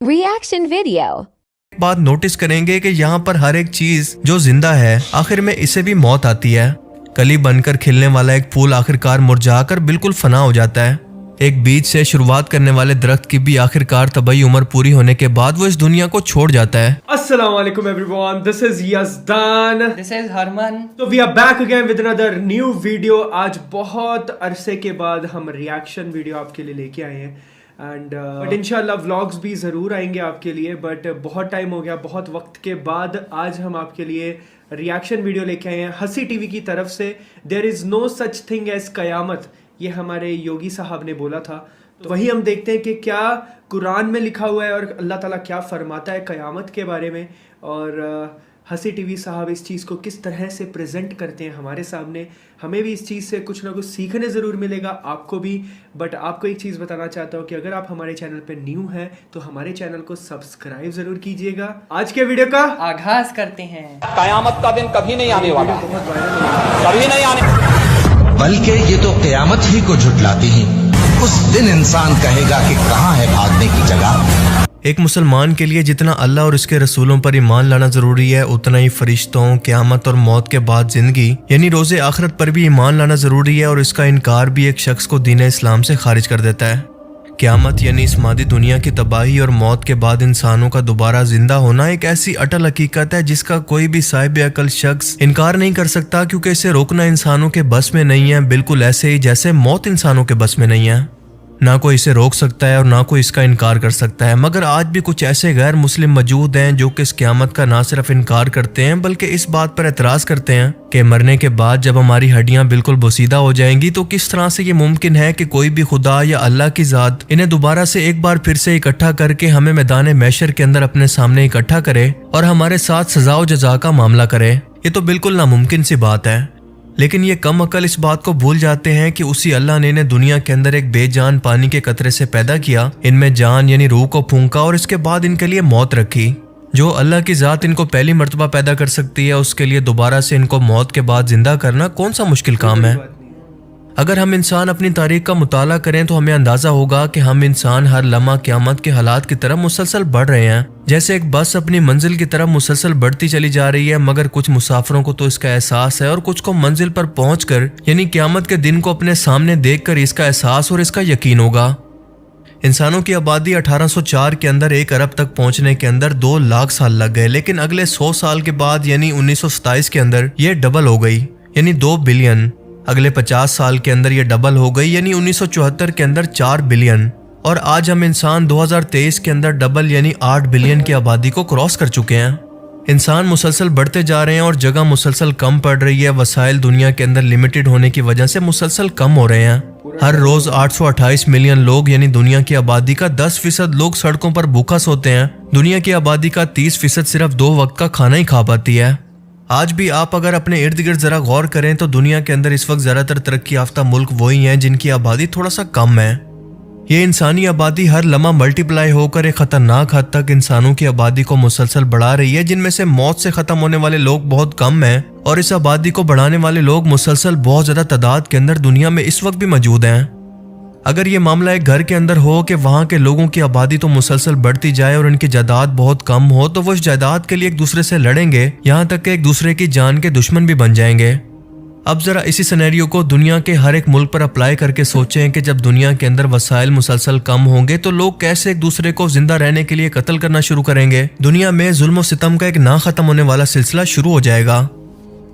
Reaction video. बात notice करेंगे कि यहाँ पर हर एक चीज जो जिंदा है आखिर में इसे भी मौत आती है। कली बनकर खिलने वाला एक फूल आखिरकार मुरझाकर बिल्कुल फना हो जाता है। एक बीज से शुरुआत करने वाले दरख्त की भी आखिरकार तबाही उम्र पूरी होने के बाद वो इस दुनिया को छोड़ जाता है। अस्सलाम वालेकुम everyone, this is Yazdan, this is Harman. तो we are back again with another new video. आज बहुत अरसे के बाद हम रिएक्शन वीडियो आपके लिए लेके आए हैं एंड बट इंशाल्लाह व्लॉग्स भी ज़रूर आएंगे आपके लिए, बट बहुत टाइम हो गया, बहुत वक्त के बाद आज हम आपके लिए रिएक्शन वीडियो लेके आए हैं हंसी टीवी की तरफ से। There is no such thing as कयामत, ये हमारे योगी साहब ने बोला था। तो वही हम देखते हैं कि क्या कुरान में लिखा हुआ है और अल्लाह ताला क्या फरमाता है कयामत के बारे में, और हंसी टीवी साहब इस चीज़ को किस तरह से प्रेजेंट करते हैं हमारे सामने। हमें भी इस चीज़ से कुछ ना कुछ सीखने ज़रूर मिलेगा, आपको भी। बट आपको एक चीज़ बताना चाहता हूँ कि अगर आप हमारे चैनल पे न्यू हैं तो हमारे चैनल को सब्सक्राइब ज़रूर कीजिएगा। आज के वीडियो का आगाज करते हैं। कयामत का दिन कभी नहीं आने वाला, बहुत वायरल कभी नहीं आने, बल्कि ये तो कयामत ही को झुटलाती ही। उस दिन इंसान कहेगा कि कहाँ है भागने की जगह। एक मुसलमान के लिए जितना अल्लाह और उसके रसूलों पर ईमान लाना जरूरी है, उतना ही फरिश्तों, क़यामत और मौत के बाद जिंदगी यानी रोज़े आखिरत पर भी ईमान लाना जरूरी है। और इसका इनकार भी एक शख्स को दीन इस्लाम से खारिज कर देता है। क़यामत यानी इस मादी दुनिया की तबाही और मौत के बाद इंसानों का दोबारा जिंदा होना एक ऐसी अटल हकीकत है जिसका कोई भी साहिब अकल शख्स इनकार नहीं कर सकता, क्योंकि इसे रोकना इंसानों के बस में नहीं है, बिल्कुल ऐसे ही जैसे मौत इंसानों के बस में नहीं है। ना कोई इसे रोक सकता है और ना कोई इसका इनकार कर सकता है। मगर आज भी कुछ ऐसे गैर मुस्लिम मौजूद हैं जो कि इस क़यामत का ना सिर्फ इनकार करते हैं बल्कि इस बात पर एतराज़ करते हैं कि मरने के बाद जब हमारी हड्डियां बिल्कुल बोसीदा हो जाएंगी तो किस तरह से ये मुमकिन है कि कोई भी खुदा या अल्लाह की ज़ात इन्हें दोबारा से एक बार फिर से इकट्ठा करके हमें मैदान मैशर के अंदर अपने सामने इकट्ठा करे और हमारे साथ सजा व जजा का मामला करे। ये तो बिल्कुल नामुमकिन सी बात है। लेकिन ये कम अकल इस बात को भूल जाते हैं कि उसी अल्लाह ने इन्हें दुनिया के अंदर एक बेजान पानी के कतरे से पैदा किया, इनमें जान यानी रूह को फूंका और इसके बाद इनके लिए मौत रखी। जो अल्लाह की ज़ात इनको पहली मर्तबा पैदा कर सकती है, उसके लिए दोबारा से इनको मौत के बाद जिंदा करना कौन सा मुश्किल काम है। अगर हम इंसान अपनी तारीख का मुताला करें तो हमें अंदाजा होगा कि हम इंसान हर लम्हा क़यामत के हालात की तरफ मुसलसल बढ़ रहे हैं। जैसे एक बस अपनी मंजिल की तरफ मुसलसल बढ़ती चली जा रही है, मगर कुछ मुसाफिरों को तो इसका एहसास है और कुछ को मंजिल पर पहुंचकर यानी क़यामत के दिन को अपने सामने देखकर इसका एहसास और इसका यकीन होगा। इंसानों की आबादी 1804 के अंदर 1 अरब तक पहुंचने के अंदर 2 लाख साल लग गए, लेकिन अगले 100 साल के बाद यानी 1927 के अंदर ये डबल हो गई यानी 2 बिलियन। अगले 50 साल के अंदर ये डबल हो गई यानी 1974 के अंदर 4 बिलियन। और आज हम इंसान 2023 के अंदर डबल यानी 8 बिलियन की आबादी को क्रॉस कर चुके हैं। इंसान मुसलसल बढ़ते जा रहे हैं और जगह मुसलसल कम पड़ रही है। वसाइल दुनिया के अंदर लिमिटेड होने की वजह से मुसलसल कम हो रहे हैं। हर रोज 828 मिलियन लोग यानी दुनिया की आबादी का 10% लोग सड़कों पर भूखा सोते हैं। दुनिया की आबादी का 30% सिर्फ 2 वक्त का खाना ही खा पाती है। आज भी आप अगर अपने इर्द गिर्द जरा गौर करें तो दुनिया के अंदर इस वक्त ज्यादातर तरक्की याफ्ता मुल्क वही हैं जिनकी आबादी थोड़ा सा कम है। ये इंसानी आबादी हर लम्हा मल्टीप्लाई होकर एक खतरनाक हद तक इंसानों की आबादी को मुसलसल बढ़ा रही है, जिनमें से मौत से खत्म होने वाले लोग बहुत कम हैं और इस आबादी को बढ़ाने वाले लोग मुसलसल बहुत ज्यादा तादाद के अंदर दुनिया में इस वक्त भी मौजूद हैं। अगर ये मामला एक घर के अंदर हो कि वहाँ के लोगों की आबादी तो मुसलसल बढ़ती जाए और इनकी जायदाद बहुत कम हो, तो वो इस जायदाद के लिए एक दूसरे से लड़ेंगे, यहाँ तक कि एक दूसरे की जान के दुश्मन भी बन जाएंगे। अब जरा इसी सिनेरियो को दुनिया के हर एक मुल्क पर अप्लाई करके सोचें कि जब दुनिया के अंदर वसाइल मुसलसल कम होंगे तो लोग कैसे एक दूसरे को जिंदा रहने के लिए कत्ल करना शुरू करेंगे। दुनिया में जुल्म और सितम का एक ना खत्म होने वाला सिलसिला शुरू हो जाएगा।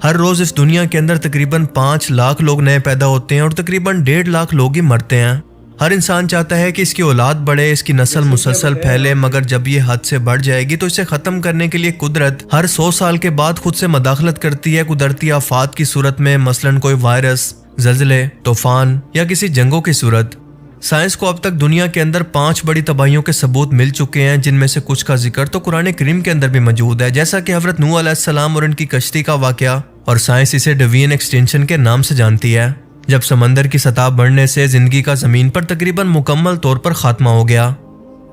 हर रोज इस दुनिया के अंदर तकरीबन 5 लाख लोग नए पैदा होते हैं और तकरीबन 1.5 लाख लोग ही मरते हैं। हर इंसान चाहता है कि इसकी औलाद बढ़े, इसकी नस्ल मुसलसल फैले, मगर जब ये हद से बढ़ जाएगी तो इसे खत्म करने के लिए कुदरत हर 100 साल के बाद खुद से मदाखलत करती है कुदरती आफात की सूरत में, मसलन कोई वायरस, ज़ल्ज़ले, तूफान या किसी जंगों की सूरत। साइंस को अब तक दुनिया के अंदर 5 बड़ी तबाहियों के सबूत मिल चुके हैं, जिनमें से कुछ का जिक्र तो कुरान करीम के अंदर भी मौजूद है, जैसा कि हज़रत नूह अलैहिस्सलाम और उनकी कश्ती का वाकया, और साइंस इसे डेवियन एक्सटेंशन के नाम से जानती है। जब समंदर की सतह बढ़ने से जिंदगी का जमीन पर तकरीबन मुकम्मल तौर पर खात्मा हो गया।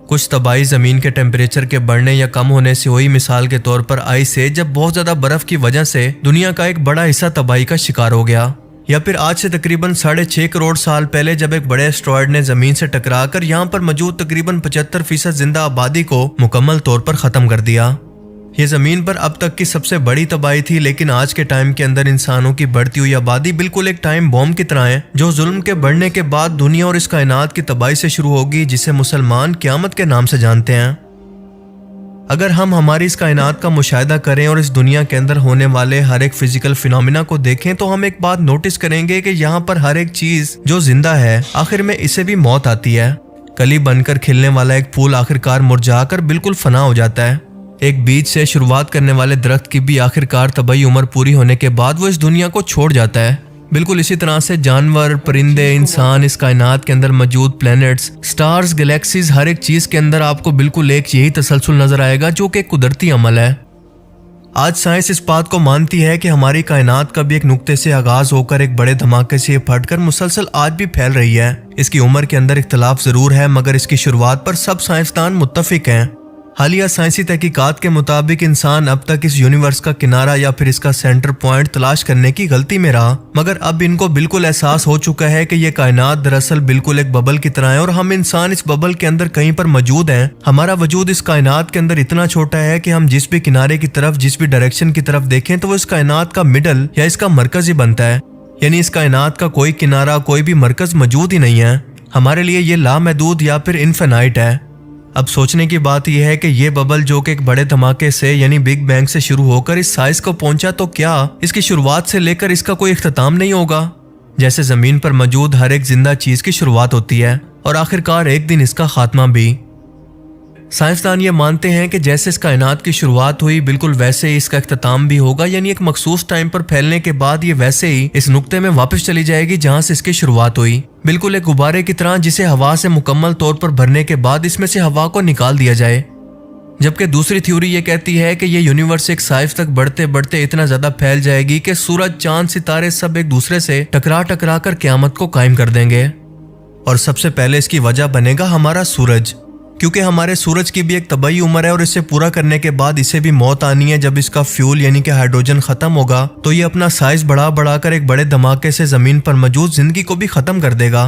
कुछ तबाही जमीन के टेम्परेचर के बढ़ने या कम होने से हुई, मिसाल के तौर पर आइस एज, जब बहुत ज्यादा बर्फ की वजह से दुनिया का एक बड़ा हिस्सा तबाही का शिकार हो गया। या फिर आज से तकरीबन 6.5 करोड़ साल पहले जब एक बड़े एस्ट्रॉयड ने जमीन से टकराकर यहाँ पर मौजूद तकरीबन 75% जिंदा आबादी को मुकम्मल तौर पर खत्म कर दिया। ये जमीन पर अब तक की सबसे बड़ी तबाही थी, लेकिन आज के टाइम के अंदर इंसानों की बढ़ती हुई आबादी बिल्कुल एक टाइम बॉम्ब की तरह है, जो जुल्म के बढ़ने के बाद दुनिया और इस कायनात की तबाही से शुरू होगी, जिसे मुसलमान क़यामत के नाम से जानते हैं। अगर हम हमारी इस कायनात का मुशाहिदा करें और इस दुनिया के अंदर होने वाले हर एक फिजिकल फिनोमिना को देखें तो हम एक बात नोटिस करेंगे कि यहाँ पर हर एक चीज जो जिंदा है आखिर में इसे भी मौत आती है। कली बनकर खिलने वाला एक फूल आखिरकार मुरझाकर बिल्कुल फना हो जाता है। एक बीज से शुरुआत करने वाले दरख्त की भी आखिरकार तबई उम्र पूरी होने के बाद वो इस दुनिया को छोड़ जाता है। बिल्कुल इसी तरह से जानवर, परिंदे, इंसान, इस कायनात के अंदर मौजूद प्लैनेट्स, स्टार्स, गैलेक्सीज, हर एक चीज के अंदर आपको बिल्कुल एक यही तसलसल नजर आएगा जो कि कुदरती अमल है। आज साइंस इस बात को मानती है कि हमारी कायनात का भी एक नुक्ते से आगाज होकर एक बड़े धमाके से फटकर मुसलसल आज भी फैल रही है। इसकी उम्र के अंदर इख्तलाफ जरूर है, मगर इसकी शुरुआत पर सब साइंसदान मुत्तफिक हैं। हालिया साइंसी तहकीकात के मुताबिक इंसान अब तक इस यूनिवर्स का किनारा या फिर इसका सेंटर पॉइंट तलाश करने की गलती में रहा, मगर अब इनको बिल्कुल एहसास हो चुका है कि ये कायनात दरअसल बिल्कुल एक बबल की तरह है और हम इंसान इस बबल के अंदर कहीं पर मौजूद हैं। हमारा वजूद इस कायनात के अंदर इतना छोटा है कि हम जिस भी किनारे की तरफ, जिस भी डायरेक्शन की तरफ देखें तो वो इस कायनात का मिडल या इसका मरकज ही बनता है। यानी इस कायनात का कोई किनारा, कोई भी मरकज मौजूद ही नहीं है। हमारे लिए ये लामहदूद या फिर इनफिनाइट है। अब सोचने की बात यह है कि ये बबल जो कि एक बड़े धमाके से यानी बिग बैंग से शुरू होकर इस साइज को पहुंचा, तो क्या इसकी शुरुआत से लेकर इसका कोई इख्तिताम नहीं होगा? जैसे जमीन पर मौजूद हर एक जिंदा चीज की शुरुआत होती है और आखिरकार एक दिन इसका खात्मा भी। साइंसदान ये मानते हैं कि जैसे इस कायनात की शुरुआत हुई बिल्कुल वैसे ही इसका इख्तिताम भी होगा, यानी एक मखसूस टाइम पर फैलने के बाद ये वैसे ही इस नुक्ते में वापस चली जाएगी जहां से इसकी शुरुआत हुई। बिल्कुल एक गुब्बारे की तरह जिसे हवा से मुकम्मल तौर पर भरने के बाद इसमें से हवा को निकाल दिया जाए। जबकि दूसरी थ्योरी ये कहती है कि ये यूनिवर्स एक साइज तक बढ़ते बढ़ते इतना ज्यादा फैल जाएगी कि सूरज, चांद, सितारे सब एक दूसरे से टकरा टकरा कर क़यामत को कायम कर देंगे। और सबसे पहले इसकी वजह बनेगा हमारा सूरज, क्योंकि हमारे सूरज की भी एक तबाही उम्र है और इसे पूरा करने के बाद इसे भी मौत आनी है। जब इसका फ्यूल यानी कि हाइड्रोजन खत्म होगा तो ये अपना साइज बढ़ा बढ़ाकर एक बड़े धमाके से जमीन पर मौजूद जिंदगी को भी खत्म कर देगा।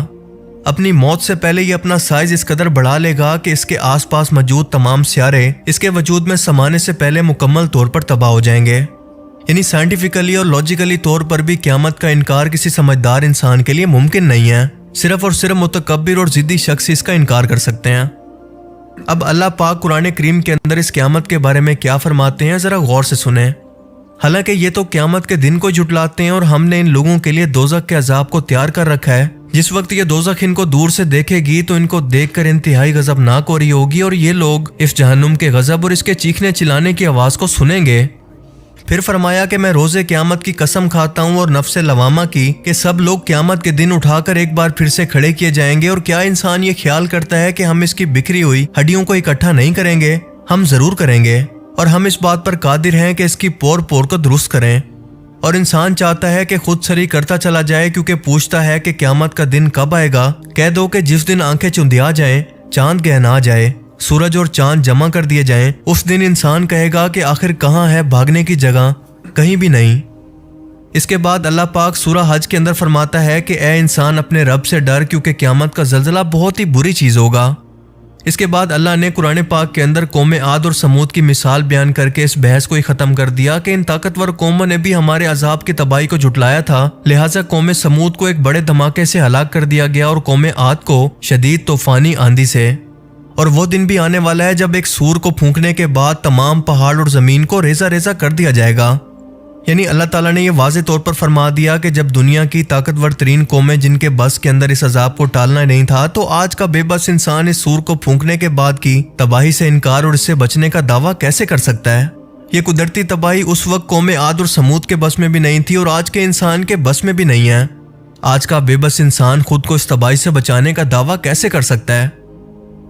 अपनी मौत से पहले ये अपना साइज इस कदर बढ़ा लेगा कि इसके आसपास मौजूद तमाम सियारे इसके वजूद में समाने से पहले मुकम्मल तौर पर तबाह हो जाएंगे। यानी साइंटिफिकली और लॉजिकली तौर पर भी क़यामत का इनकार किसी समझदार इंसान के लिए मुमकिन नहीं है। सिर्फ और सिर्फ मुतकब्बिर और जिद्दी शख्स इसका इनकार कर सकते हैं। अब अल्लाह पाक कुरान करीम के अंदर इस क़यामत के बारे में क्या फरमाते हैं, जरा गौर से सुने। हालांकि ये तो क़यामत के दिन को जुटलाते हैं और हमने इन लोगों के लिए दोज़ख के अजाब को तैयार कर रखा है। जिस वक्त ये दोज़ख इनको दूर से देखेगी तो इनको देखकर इंतहाई गजबनाक हो रही होगी और ये लोग इस जहन्नुम के गजब और इसके चीखने चिल्लाने की आवाज़ को सुनेंगे। फिर फरमाया कि मैं रोज़े क़यामत की कसम खाता हूँ और नफ्से लवामा की कि सब लोग क़यामत के दिन उठाकर एक बार फिर से खड़े किए जाएंगे। और क्या इंसान ये ख्याल करता है कि हम इसकी बिखरी हुई हड्डियों को इकट्ठा नहीं करेंगे? हम जरूर करेंगे और हम इस बात पर कादिर हैं कि इसकी पोर पोर को दुरुस्त करें। और इंसान चाहता है कि खुद सरी करता चला जाए, क्योंकि पूछता है कि क़यामत का दिन कब आएगा। कह दो कि जिस दिन आंखें चुंधिया जाएं, चांद गहना जाए, सूरज और चांद जमा कर दिए जाएं, उस दिन इंसान कहेगा कि आखिर कहाँ है भागने की जगह? कहीं भी नहीं। इसके बाद अल्लाह पाक सूरह हज के अंदर फरमाता है कि ए इंसान अपने रब से डर, क्योंकि क़यामत का ज़ल्ज़ला बहुत ही बुरी चीज़ होगा। इसके बाद अल्लाह ने कुरान पाक के अंदर कौम आद और समूद की मिसाल बयान करके इस बहस को ही ख़त्म कर दिया कि इन ताकतवर कौमों ने भी हमारे अजाब की तबाही को जुटलाया था, लिहाजा कौम समूद को एक बड़े धमाके से हलाक कर दिया गया और कौम आद को शदीद तूफानी आंधी से। और वो दिन भी आने वाला है जब एक सूर को फूंकने के बाद तमाम पहाड़ और ज़मीन को रेजा रेजा कर दिया जाएगा। यानी अल्लाह ताला ने यह वाज़े तौर पर फरमा दिया कि जब दुनिया की ताकतवर तरीन कौमें जिनके बस के अंदर इस अजाब को टालना नहीं था, तो आज का बेबस इंसान इस सूर को फूंकने के बाद की तबाही से इनकार और इससे बचने का दावा कैसे कर सकता है? ये कुदरती तबाही उस वक्त कौम आद और समूद के बस में भी नहीं थी और आज के इंसान के बस में भी नहीं है। आज का बेबस इंसान खुद को इस तबाही से बचाने का दावा कैसे कर सकता है?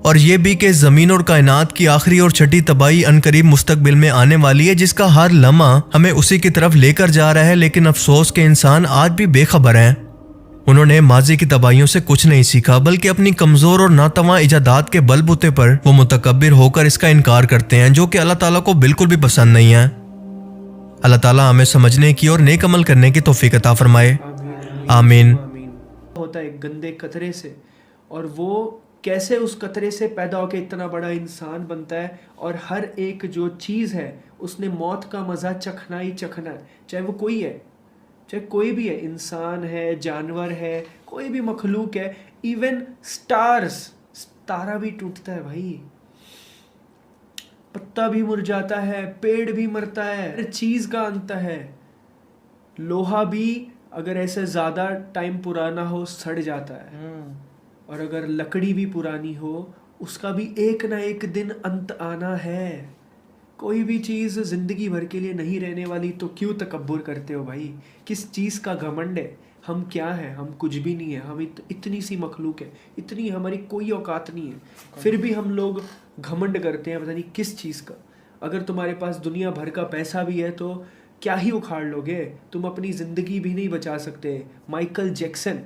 और ये भी कि ज़मीन और कायनात की आखिरी और छठी तबाही अनकरीब मुस्तकबिल में आने वाली है, जिसका हर लम्हा हमें उसी की तरफ लेकर जा रहा है। लेकिन अफसोस के इंसान आज भी बेखबर हैं। उन्होंने माजी की तबाहियों से कुछ नहीं सीखा, बल्कि अपनी कमज़ोर और नातवा इजादात के बलबूते पर वो मुतकब्बिर होकर इसका इनकार करते हैं, जो कि अल्लाह ताला को बिल्कुल भी पसंद नहीं है। अल्लाह ताला हमें समझने की और नेक अमल करने की तौफीक अता फरमाए। आमीन। आमीन। होता है गंदे कतरे से, और वो कैसे उस कतरे से पैदा होकर इतना बड़ा इंसान बनता है, और हर एक जो चीज़ है उसने मौत का मज़ा चखना ही चखना है, चाहे वो कोई है, चाहे कोई भी है, इंसान है, जानवर है, कोई भी मखलूक है, इवन स्टार्स, तारा भी टूटता है भाई, पत्ता भी मुरझाता है, पेड़ भी मरता है, हर चीज़ का अंत है। लोहा भी अगर ऐसे ज़्यादा टाइम पुराना हो सड़ जाता है, और अगर लकड़ी भी पुरानी हो उसका भी एक ना एक दिन अंत आना है। कोई भी चीज़ ज़िंदगी भर के लिए नहीं रहने वाली, तो क्यों तकब्बुर करते हो भाई? किस चीज़ का घमंड है? हम क्या हैं? हम कुछ भी नहीं है। हम इतनी सी मखलूक है, इतनी हमारी कोई औकात नहीं है, फिर भी हम लोग घमंड करते हैं पता नहीं किस चीज़ का। अगर तुम्हारे पास दुनिया भर का पैसा भी है तो क्या ही उखाड़ लोगे? तुम अपनी ज़िंदगी भी नहीं बचा सकते। माइकल जैक्सन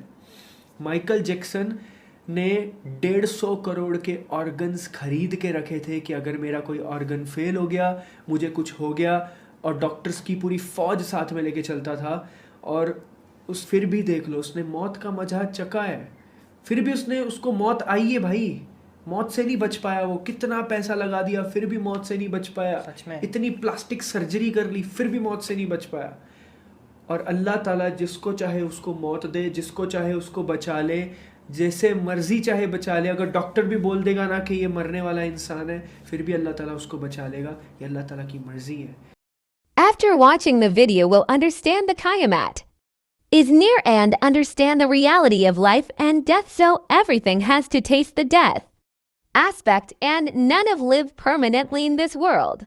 ने 150 करोड़ के ऑर्गन्स खरीद के रखे थे कि अगर मेरा कोई ऑर्गन फेल हो गया, मुझे कुछ हो गया, और डॉक्टर्स की पूरी फौज साथ में लेके चलता था, और फिर भी देख लो उसने मौत का मजा चखा है, फिर भी उसको मौत आई है भाई, मौत से नहीं बच पाया। वो कितना पैसा लगा दिया फिर भी मौत से नहीं बच पाया, सच में। इतनी प्लास्टिक सर्जरी कर ली फिर भी मौत से नहीं बच पाया। और अल्लाह ताला जिसको चाहे उसको मौत दे, जिसको चाहे उसको बचा ले, जैसे मर्जी चाहे बचा ले। अगर डॉक्टर भी बोल देगा ना कि ये मरने वाला इंसान है, फिर भी अल्लाह ताला उसको बचा लेगा, ये अल्लाह ताला की मर्जी है। After watching the video, we'll understand the Qiyamat is near and understand the reality of life and death, so everything has to taste the death aspect, and none of live permanently in this world.